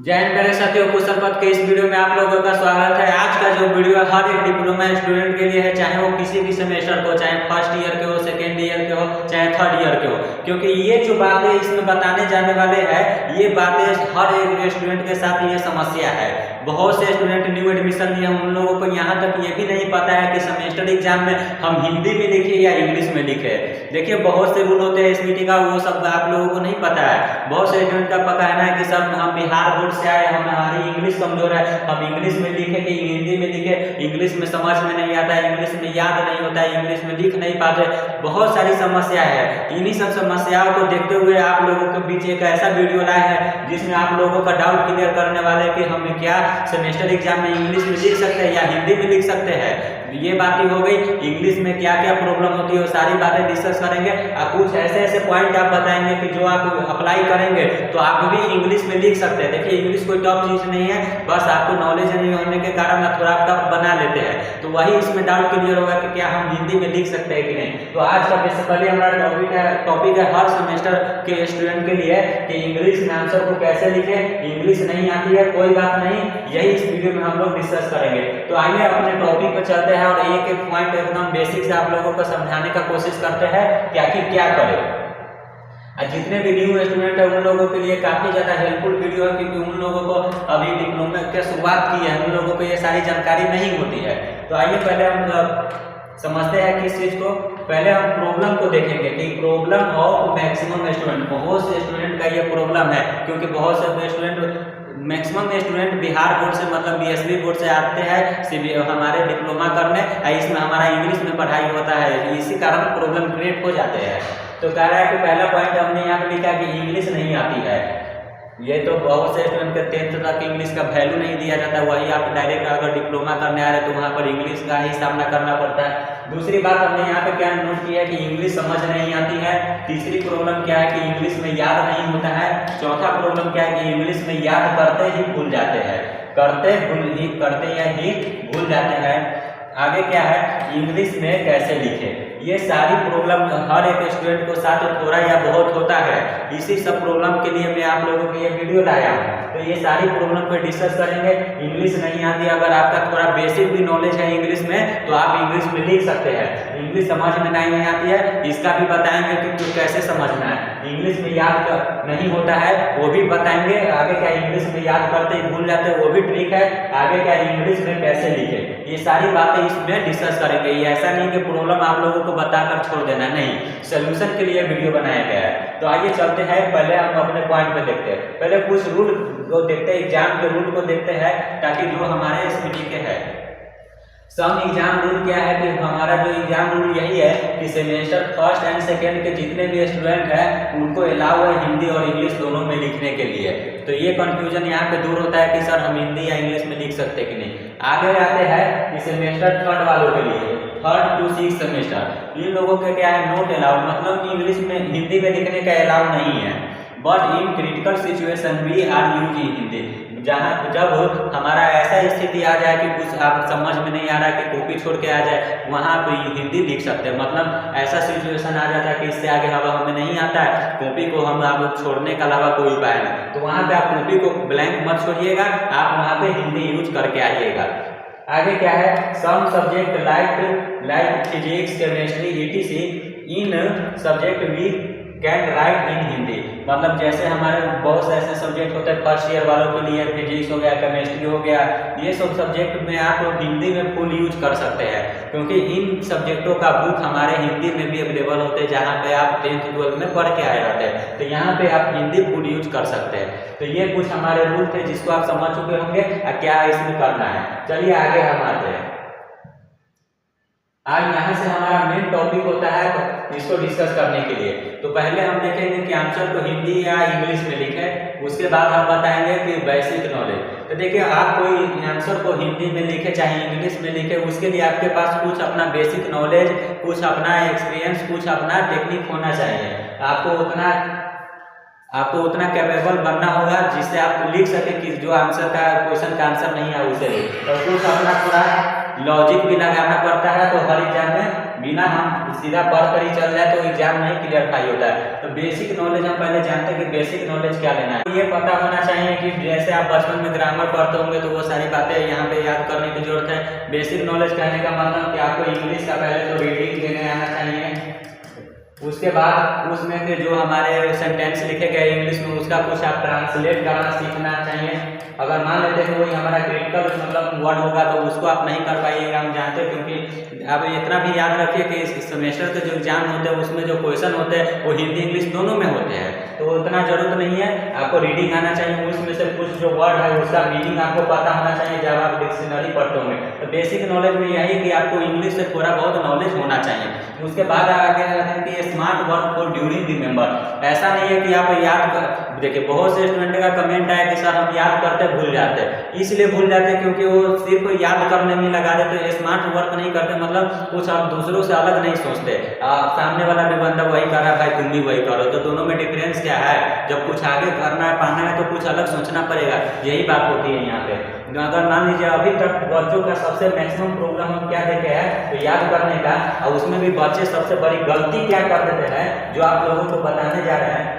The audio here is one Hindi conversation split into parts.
जय हिंद मेरे साथियों, कुशल पथ के इस वीडियो में आप लोगों का स्वागत है। आज का जो वीडियो है हर एक डिप्लोमा स्टूडेंट के लिए है, चाहे वो किसी भी सेमेस्टर को, चाहे फर्स्ट ईयर के हो, सेकेंड ईयर के हो, चाहे थर्ड ईयर के हो, क्योंकि ये जो बातें इसमें बताने जाने वाले हैं ये बातें हर एक स्टूडेंट के साथ ये समस्या है। बहुत से स्टूडेंट न्यू एडमिशन लिए उन लोगों को यहाँ तक ये भी नहीं पता है कि सेमेस्टर एग्जाम में हम हिंदी में लिखे या इंग्लिश में लिखे। देखिए बहुत से रूल होते हैं एसबीटी का, वो सब आप लोगों को नहीं पता है। बहुत से स्टूडेंट का कहना है कि सर हम बिहार बोर्ड से आए, हमारी इंग्लिश कमजोर है, हम इंग्लिश में लिखे कि हिंदी में लिखे, इंग्लिश में समझ में नहीं आता है, इंग्लिश में याद नहीं होता है, इंग्लिश में लिख नहीं पाते। बहुत सारी समस्या है। इन्हीं सब समस्याओं को देखते हुए आप लोगों के बीच एक ऐसा वीडियो लाए हैं जिसमें आप लोगों का डाउट क्लियर करने वाले कि हम क्या सेमेस्टर एग्जाम में इंग्लिश में लिख सकते हैं या हिंदी में लिख सकते हैं। ये बातें हो गई, इंग्लिश में क्या क्या प्रॉब्लम होती है वो सारी बातें डिस्कस करेंगे। और कुछ ऐसे ऐसे पॉइंट आप बताएंगे कि जो आप अप्लाई करेंगे तो आप भी इंग्लिश में लिख सकते हैं। देखिए इंग्लिश कोई टफ चीज नहीं है, बस आपको नॉलेज नहीं होने के कारण आप थोड़ा टफ बना लेते हैं, तो वही इसमें डाउट क्लियर होगा कि क्या हम हिंदी में लिख सकते हैं कि नहीं। तो आज का बेसिकली हमारा टॉपिक है हर सेमेस्टर के स्टूडेंट के लिए कि इंग्लिश में आंसर को कैसे लिखे। इंग्लिश नहीं आती है कोई बात नहीं, यही इस वीडियो में हम लोग डिस्कस करेंगे। तो आइए अपने टॉपिक पर चलते हैं और एक एक पॉइंट एकदम बेसिक से आप लोगों को समझाने का कोशिश करते हैं कि आखिर क्या करें। जितने भी न्यू स्टूडेंट है उन लोगों के लिए काफी ज्यादा हेल्पफुल वीडियो है, क्योंकि उन लोगों को अभी डिप्लोमा की शुरुआत की है, उन लोगों को ये सारी जानकारी नहीं होती है। तो आइए पहले हम समझते हैं किस चीज को। पहले हम प्रॉब्लम को देखेंगे कि प्रॉब्लम ऑफ मैक्सिमम स्टूडेंट। बहुत से स्टूडेंट का ये प्रॉब्लम है, क्योंकि बहुत से student maximum student Bihar board से मतलब बीएसबी बोर्ड से आते हैं हमारे डिप्लोमा करने, इसमें हमारा इंग्लिश में पढ़ाई होता है, इसी कारण प्रॉब्लम क्रिएट हो जाते हैं। तो कह रहा है कि पहला पॉइंट हमने यहाँ पे लिखा कि इंग्लिश नहीं आती है। ये तो बहुत से स्टूडेंट के 10th तक इंग्लिश का वैल्यू नहीं दिया जाता, वही आप डायरेक्ट अगर डिप्लोमा करने आ रहे तो वहाँ पर इंग्लिश का ही सामना करना पड़ता है। दूसरी बात हमने यहाँ पे क्या नोट किया कि इंग्लिश समझ नहीं आती है। तीसरी प्रॉब्लम क्या है कि इंग्लिश में याद नहीं होता है। चौथा प्रॉब्लम क्या है कि इंग्लिश में याद करते ही भूल जाते हैं, करते या ही भूल जाते हैं। आगे क्या है, इंग्लिश में कैसे लिखे। ये सारी प्रॉब्लम हर एक स्टूडेंट को साथ थोड़ा या बहुत होता है। इसी सब प्रॉब्लम के लिए मैं आप लोगों के ये वीडियो लाया हूँ। तो ये सारी प्रॉब्लम पे डिस्कस करेंगे। इंग्लिश नहीं आती, अगर आपका थोड़ा बेसिक भी नॉलेज है इंग्लिश में तो आप इंग्लिश में लिख सकते हैं। इंग्लिश समझ में नहीं आती है, इसका भी बताएंगे कि कैसे समझना है। इंग्लिश में याद नहीं होता है वो भी बताएंगे। आगे क्या इंग्लिश में याद करते ही भूल जाते हैं वो भी ट्रिक है। आगे क्या इंग्लिश में कैसे लिखे, ये सारी बातें इसमें डिस्कस करेंगे। ये ऐसा नहीं कि प्रॉब्लम आप लोगों को बताकर छोड़ देना, नहीं, सोल्यूशन के लिए वीडियो बनाया गया है। तो आइए चलते हैं, पहले हम अपने पॉइंट पे देखते हैं। पहले कुछ रूल को देखते हैं, एग्जाम के रूल को देखते हैं, ताकि जो हमारे एसबीटी के है सम एग्जाम रूल क्या है कि हमारा जो एग्जाम रूल यही है कि सेमेस्टर फर्स्ट एंड सेकेंड के जितने भी स्टूडेंट हैं उनको अलाउ है हिंदी और इंग्लिश दोनों में लिखने के लिए। तो ये कंफ्यूजन यहाँ पे दूर होता है कि सर हम हिंदी या इंग्लिश में लिख सकते कि नहीं। आगे आते हैं कि सेमेस्टर थर्ड वालों के लिए, 3rd to 6th सेमेस्टर, इन लोगों के क्या है नोट अलाउड, मतलब इंग्लिश में हिंदी में लिखने का अलाउ नहीं है। But in critical situation we are use in Hindi. जहाँ जब हमारा ऐसा स्थिति आ जाए कि कुछ आप समझ में नहीं आ रहा है कि कॉपी छोड़ के आ जाए, वहाँ पे हिंदी लिख सकते हैं। मतलब ऐसा सिचुएशन आ जाता है कि इससे आगे हमें नहीं आता है, कॉपी को हम आप छोड़ने के अलावा कोई उपाय नहीं, तो वहाँ पे आप कॉपी को ब्लैंक मत छोड़िएगा, आप वहाँ पे हिंदी यूज करके आइएगा। आगे क्या है, some subject like physics, chemistry, etc in subject we can write in Hindi. मतलब जैसे हमारे बहुत से ऐसे सब्जेक्ट होते हैं फर्स्ट ईयर वालों के लिए, फिजिक्स हो गया, केमिस्ट्री हो गया, ये सब सब्जेक्ट में आप हिंदी में फुल यूज कर सकते हैं, क्योंकि इन सब्जेक्टों का बुक हमारे हिंदी में भी अवेलेबल होते हैं, जहाँ पे आप 10th 12th में पढ़ के आए रहते हैं, तो यहाँ पे आप हिंदी फुल यूज कर सकते हैं। तो ये कुछ हमारे रूल थे जिसको आप समझ चुके होंगे क्या इसमें करना है। चलिए आगे हम आते हैं। आज यहाँ से हमारा मेन टॉपिक होता है इसको डिस्कस करने के लिए। तो पहले हम देखेंगे कि आंसर को हिंदी या इंग्लिश में लिखें, उसके बाद हम बताएंगे कि बेसिक नॉलेज। तो देखिए आप कोई आंसर को हिंदी में लिखे चाहे इंग्लिश में लिखे, उसके लिए आपके पास कुछ अपना बेसिक नॉलेज, कुछ अपना एक्सपीरियंस, कुछ अपना टेक्निक होना चाहिए। आपको उतना कैपेबल बनना होगा जिससे आप लिख सके कि जो आंसर का क्वेश्चन का आंसर नहीं है उसे। तो कुछ अपना थोड़ा लॉजिक भी लगाना पड़ता है। तो हर एग्जाम में बिना हम सीधा पढ़ कर ही चल जाए तो एग्जाम नहीं क्लियरफाई होता है। तो बेसिक नॉलेज हम पहले जानते हैं कि बेसिक नॉलेज क्या लेना है। ये पता होना चाहिए कि जैसे आप बचपन में ग्रामर पढ़ते होंगे तो वो सारी बातें यहाँ पे याद करने की जरूरत है। बेसिक नॉलेज कहने का मतलब कि आपको इंग्लिश का पहले तो रीडिंग लेने आना चाहिए, उसके बाद उसमें के जो हमारे सेंटेंस लिखे गए इंग्लिश में उसका कुछ आप ट्रांसलेट करना सीखना चाहिए। अगर मान लेते हैं वही हमारा क्रिटिकल मतलब वर्ड होगा तो उसको आप नहीं कर पाइएगा, हम जानते हैं। क्योंकि अब इतना भी याद रखिए कि इस सेमेस्टर के जो एग्जाम होते हैं उसमें जो क्वेश्चन होते हैं वो हिंदी इंग्लिश दोनों में होते हैं, तो उतना जरूरत नहीं है। आपको रीडिंग आना चाहिए, उसमें से कुछ जो वर्ड है उसका मीनिंग आपको पता होना चाहिए जब आप डिक्शनरी पढ़ते होंगे। तो बेसिक नॉलेज में यही कि आपको इंग्लिश से थोड़ा बहुत नॉलेज होना चाहिए। उसके बाद आगे आते हैं कि smart work for during remember. ऐसा नहीं है कि आप याद कर, देखिए बहुत से स्टूडेंट का कमेंट आया कि सर हम याद करते भूल जाते हैं। इसलिए भूल जाते हैं क्योंकि वो सिर्फ याद करने में लगा देते, स्मार्ट वर्क नहीं करते, मतलब कुछ आप दूसरों से अलग नहीं सोचते। सामने वाला भी बंदा वही कर रहा है, भाई तुम भी वही करो, तो दोनों में डिफरेंस क्या है? जब कुछ आगे करना है पाना है तो कुछ अलग सोचना पड़ेगा, यही बात होती है यहाँ पे। अगर मान लीजिए अभी तक बच्चों का सबसे मैक्सिमम प्रॉब्लम हम क्या देखे हैं तो याद करने का, और उसमें भी बच्चे सबसे बड़ी गलती क्या कर देते हैं जो आप लोगों को बताने जा रहे हैं।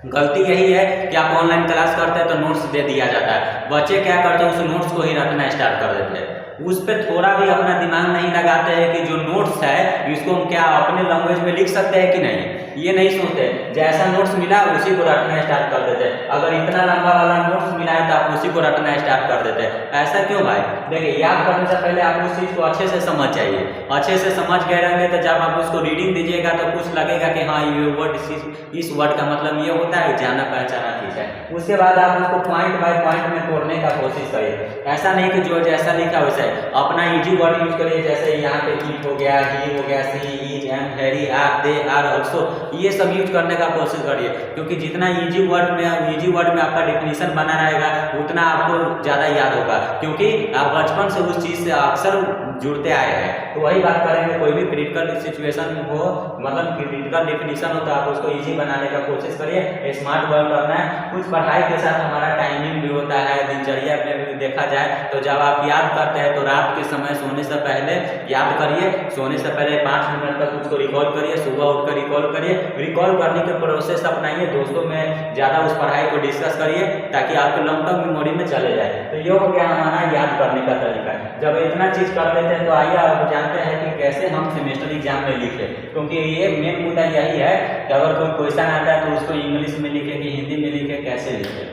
गलती यही है कि आप ऑनलाइन क्लास करते हैं तो नोट्स दे दिया जाता है, बच्चे क्या करते हैं उस नोट्स को ही रटना स्टार्ट कर देते हैं, उस पर थोड़ा भी अपना दिमाग नहीं लगाते हैं कि जो नोट्स है इसको हम क्या अपने लैंग्वेज में लिख सकते हैं कि नहीं, ये नहीं सोचते। जैसा नोट्स मिला उसी को रटना स्टार्ट कर देते हैं। अगर इतना लंबा वाला नोट्स मिला है तो आप उसी को रटना स्टार्ट कर देते हैं। ऐसा क्यों भाई? देखिए याद करने से पहले आप उस चीज़ को अच्छे से समझ जाइए, अच्छे से समझ गए रहेंगे तो जब आप उसको रीडिंग दीजिएगा तो कुछ लगेगा कि हाँ ये वर्ड इस वर्ड का मतलब ये होता है, जाना पहचाना ठीक है। उसके बाद आप उसको पॉइंट बाय पॉइंट में तोड़ने का कोशिश करिए। ऐसा नहीं कि जो जैसा लिखा वैसा अपना इजी वर्ड यूज करिए, जैसे यहाँ पे इट हो गया, ही हो गया, see is am Harry are they are also, ये सब यूज करने का कोशिश करिए। क्योंकि जितना इजी वर्ड में आपका डेफिनेशन बना रहेगा उतना आपको ज़्यादा याद होगा, क्योंकि आप बचपन से उस चीज़ से अक्सर जुड़ते आए हैं। तो वही बात करेंगे, कोई भी क्रिटिकल सिचुएशन हो, मतलब क्रिटिकल डेफिनेशन हो तो आप उसको इजी बनाने का कोशिश करिए। स्मार्ट वर्क करना है, कुछ पढ़ाई के साथ हमारा टाइमिंग भी होता है, दिनचर्या में भी देखा जाए तो जब आप याद करते हैं तो रात के समय सोने से पहले याद करिए, सोने से पहले 5 मिनट तक उसको रिकॉल करिए, सुबह उठकर रिकॉल करिए। रिकॉल करने के प्रोसेस अपनाइए, दोस्तों में ज़्यादा उस पढ़ाई को डिस्कस करिए ताकि आपके लॉन्ग टर्म मेमोरी में चले जाए। तो ये हो गया हमारा याद करने का तरीका। जब इतना चीज़ कर लेते हैं तो आइए आप जानते हैं कि कैसे हम सेमेस्टर एग्जाम में लिखें, क्योंकि ये मेन मुद्दा यही है कि अगर कोई क्वेश्चन आता है तो उसको इंग्लिश में लिखे कि हिंदी में लिखे, कैसे लिखे।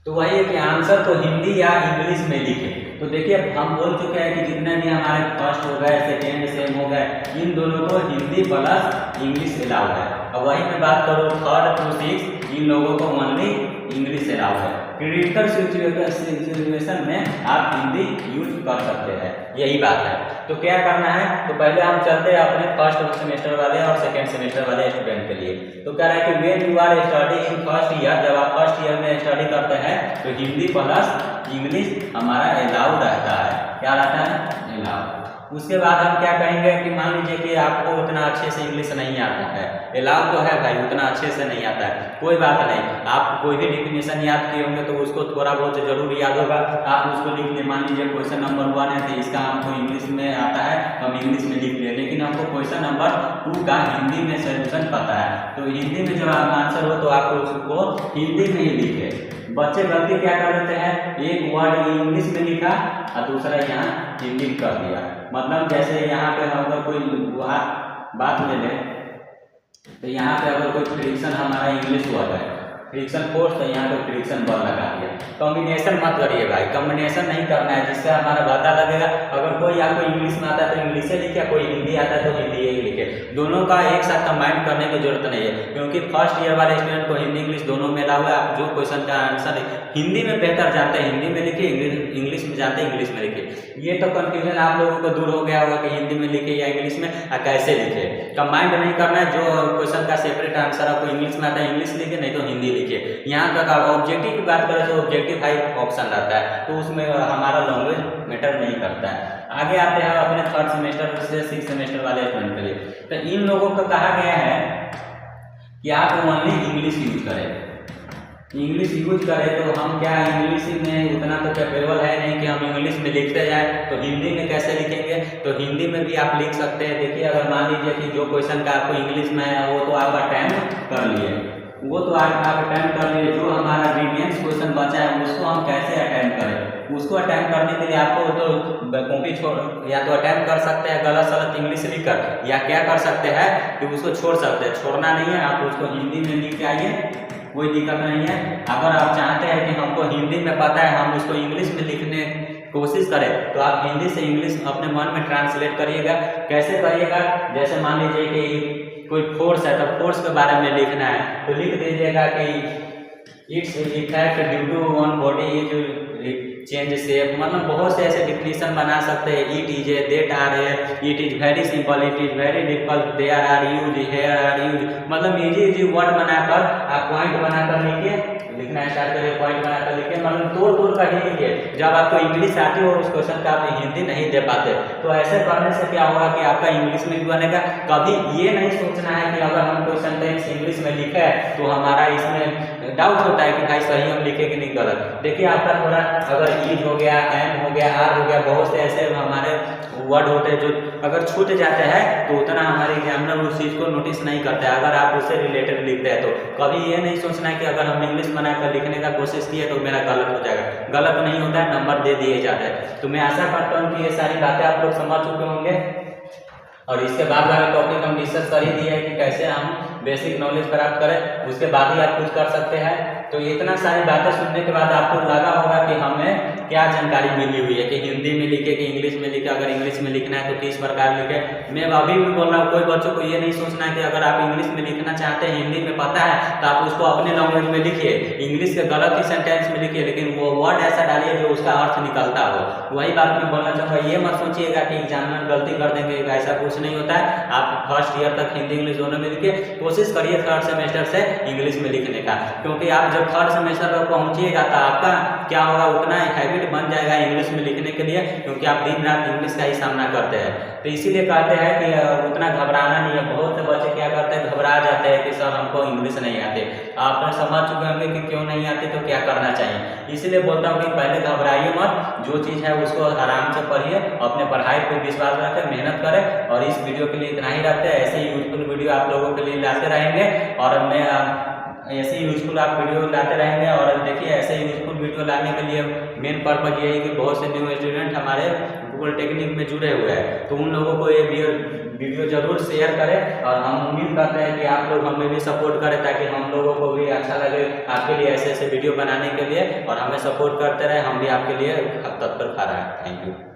तो वही है कि आंसर तो हिंदी या इंग्लिश में लिखे। तो देखिए हम बोल चुके हैं कि जितने भी हमारे फर्स्ट हो गए, सेकेंड, सेम हो गए, इन दोनों को हिंदी प्लस इंग्लिश अलाउ है। और वही मैं बात करूँ 3rd to 6 इन लोगों को ओनली इंग्लिश अलाउ है। क्रिटिकल सिचुएशन में आप हिंदी यूज कर सकते हैं, यही बात है। तो क्या करना है, तो पहले हम चलते हैं अपने फर्स्ट सेमेस्टर वाले और सेकेंड सेमेस्टर वाले स्टूडेंट के लिए। तो कह रहा है कि when you are study in first year, जब आप फर्स्ट ईयर में स्टडी करते हैं तो हिंदी प्लस इंग्लिश हमारा अलाउ रहता है। क्या रहता है? अलाउ। उसके बाद हम क्या कहेंगे कि मान लीजिए कि आपको उतना अच्छे से इंग्लिश नहीं आता है, अलाउ तो है भाई, उतना अच्छे से नहीं आता है, कोई बात नहीं। आप कोई भी डेफिनेशन याद किए होंगे तो उसको थोड़ा बहुत जरूर याद होगा, आप उसको लिख लें। मान लीजिए क्वेश्चन नंबर 1 है तो इसका हमको इंग्लिश में आता है तो हम इंग्लिश में लिख लें, लेकिन हमको क्वेश्चन नंबर 2 का हिंदी में सोल्यूशन पता है, तो हिंदी में जब आंसर हो तो आप उसको हिंदी में ही लिखें। बच्चे गलती क्या कर देते हैं, एक वर्ड इंग्लिश में लिखा और दूसरा यहाँ हिंदी में कर दिया। मतलब जैसे यहाँ पे हम अगर कोई बात ले लें तो यहाँ पे अगर कोई फ्रिक्शन हमारा इंग्लिश वर्ड है, फ्रिक्शन फोर्स, तो यहाँ पे फ्रिक्शन बल लगा दिया। कॉम्बिनेशन मत करिए भाई, कॉम्बिनेशन नहीं करना है जिससे हमारा पता लगेगा। अगर कोई आपको इंग्लिश में आता है तो इंग्लिश से लिखे, कोई हिंदी आता है तो हिंदी ही लिखे, दोनों का एक साथ कंबाइन करने की जरूरत नहीं है। क्योंकि फर्स्ट ईयर वाले स्टूडेंट को हिंदी इंग्लिश दोनों में अलाउ है। आप जो क्वेश्चन का आंसर हिंदी में बेहतर जानते हैं हिंदी में लिखिए, इंग्लिश में जानते हैं इंग्लिश में लिखिए। ये तो कंफ्यूजन आप लोगों को दूर हो गया होगा कि हिंदी में लिखे या इंग्लिश में, कैसे लिखे। कंबाइंड नहीं करना है, जो क्वेश्चन का सेपरेट आंसर आपको इंग्लिश में आता है इंग्लिश लिखे, नहीं तो हिंदी लिखिए। यहाँ तक आप ऑब्जेक्टिव की बात करें तो ऑब्जेक्टिव हाई ऑप्शन रहता है, तो उसमें हमारा लैंग्वेज मैटर नहीं करता है। आगे आते हैं अपने 3rd सेमेस्टर से 6th सेमेस्टर वाले स्टूडेंट के लिए। तो इन लोगों को कहा गया है कि आप ओनली इंग्लिश यूज करें, इंग्लिश यूज करें तो हम क्या इंग्लिश में उतना तो कैपेबल है नहीं कि हम इंग्लिश में लिखते जाए, तो हिंदी में कैसे लिखेंगे? तो हिंदी में भी आप लिख सकते हैं। देखिए अगर मान लीजिए कि जो क्वेश्चन का आपको इंग्लिश में है वो तो आप अटेम्प्ट कर लिए, वो तो आप अटेम्प्ट कर लिए, जो हमारा रिमेन्स क्वेश्चन बचा है उसको हम कैसे अटेम्प्ट करें? उसको अटेम्प्ट करने के लिए आपको तो कॉपी छोड़ या तो अटेम्प्ट कर सकते हैं गलत सलत इंग्लिश लिखकर, या क्या कर सकते हैं कि उसको छोड़ सकते हैं। छोड़ना नहीं है, आप उसको हिंदी में लिख के आइए, कोई दिक्कत नहीं है। अगर आप चाहते हैं कि हमको हिंदी में पता है हम उसको इंग्लिश में लिखने कोशिश करें, तो आप हिंदी से इंग्लिश अपने मन में ट्रांसलेट करिएगा। कैसे करिएगा? जैसे मान लीजिए कि कोई फोर्स है, तो फोर्स के बारे में लिखना है, तो लिख दीजिएगा कि it's effect due to one body is change shape. मतलब बहुत से ऐसे डिफिनीशन बना सकते हैं। It is a, that are a, it is very simple, it is very difficult, there are use, here are use. मतलब इजी इजी वर्ड बनाकर आप पॉइंट बनाकर लिखिए, लिखना स्टार्ट करिए, पॉइंट बनाकर लिखिए, मतलब तोड़ तोड़ कर ही लिखिए। जब आपको इंग्लिश आती हो उस क्वेश्चन का आप हिंदी नहीं दे पाते, तो ऐसे करने से क्या होगा कि आपका इंग्लिश में भी बनेगा। कभी ये नहीं सोचना है कि अगर हम कोई सेंटेंस इंग्लिश में लिखे तो हमारा इसमें डाउट होता है कि भाई सही हम लिखे कि नहीं गलत। देखिए आपका थोड़ा अगर इज हो गया, एम हो गया, आर हो गया, बहुत से ऐसे हमारे वर्ड होते हैं जो अगर छूट जाते हैं तो उतना हमारे एग्जामिनर उस चीज़ को नोटिस नहीं करते हैं, अगर आप उससे रिलेटेड लिखते हैं तो। कभी ये नहीं सोचना है कि अगर हम इंग्लिश बनाकर लिखने का कोशिश किए तो मेरा गलत हो जाएगा। गलत नहीं होता है, नंबर दे दिए जाते हैं। तो मैं आशा करता हूँ कि ये सारी बातें आप लोग समझ चुके होंगे, और इसके बाद वाला टॉपिक हम डिस्कस कर ही दिए है कि कैसे हम बेसिक नॉलेज प्राप्त करें, उसके बाद ही आप कुछ कर सकते हैं। तो इतना सारी बातें सुनने के बाद आपको लगा होगा कि हमें क्या जानकारी मिली हुई है कि हिंदी में लिखे कि इंग्लिश में लिखे, अगर इंग्लिश में लिखना है तो किस प्रकार लिखे। मैं अभी भी बोल रहा हूँ, कोई बच्चों को ये नहीं सोचना है कि अगर आप इंग्लिश में लिखना चाहते हैं, हिंदी में पता है तो आप उसको अपने लैंग्वेज में लिखिए, इंग्लिश के गलत ही सेंटेंस में लिखिए, लेकिन वो वर्ड ऐसा डालिए जो उसका अर्थ निकलता हो। वही बात मैं बोलना चाहूँगा, ये मत सोचिएगा कि एग्जामिनर गलती कर देंगे, ऐसा कुछ नहीं होता है। आप फर्स्ट ईयर तक हिंदी इंग्लिश दोनों में लिखिए, कोशिश करिए थर्ड सेमेस्टर से इंग्लिश में लिखने का, क्योंकि आप जब थर्ड सेमेस्टर पर पहुंचिएगा तो आपका क्या होगा, उतना हैबिट बन जाएगा इंग्लिश में लिखने के लिए, क्योंकि आप दिन रात इंग्लिश का ही सामना करते हैं। तो इसीलिए कहते हैं कि उतना घबराना नहीं है। बहुत से बच्चे क्या करते हैं, घबरा जाते हैं कि सर हमको इंग्लिश नहीं आते। आपने समझ चुके होंगे कि क्यों नहीं आते, तो क्या करना चाहिए। इसीलिए बोलता हूँ कि पहले घबराइए मत, जो चीज़ है उसको आराम से पढ़िए, अपने पढ़ाई पर विश्वास रखें, मेहनत करें। और इस वीडियो के लिए इतना ही रखते हैं। ऐसे ही यूजफुल वीडियो आप लोगों के लिए लाते रहेंगे, और मैं ऐसे ही यूजफुल आप वीडियो लाते रहेंगे। और देखिए ऐसे ही यूजफुल वीडियो लाने के लिए मेन पर्पज ये है कि बहुत से न्यू स्टूडेंट हमारे पॉलिटेक्निक में जुड़े हुए हैं, तो उन लोगों को ये वीडियो जरूर शेयर करें। और हम उम्मीद करते हैं कि आप लोग हमें भी सपोर्ट करें, ताकि हम लोगों को भी अच्छा लगे आपके लिए ऐसे ऐसे वीडियो बनाने के लिए, और हमें सपोर्ट करते रहे, हम भी आपके लिए तत्पर खड़ा हैं। Thank you.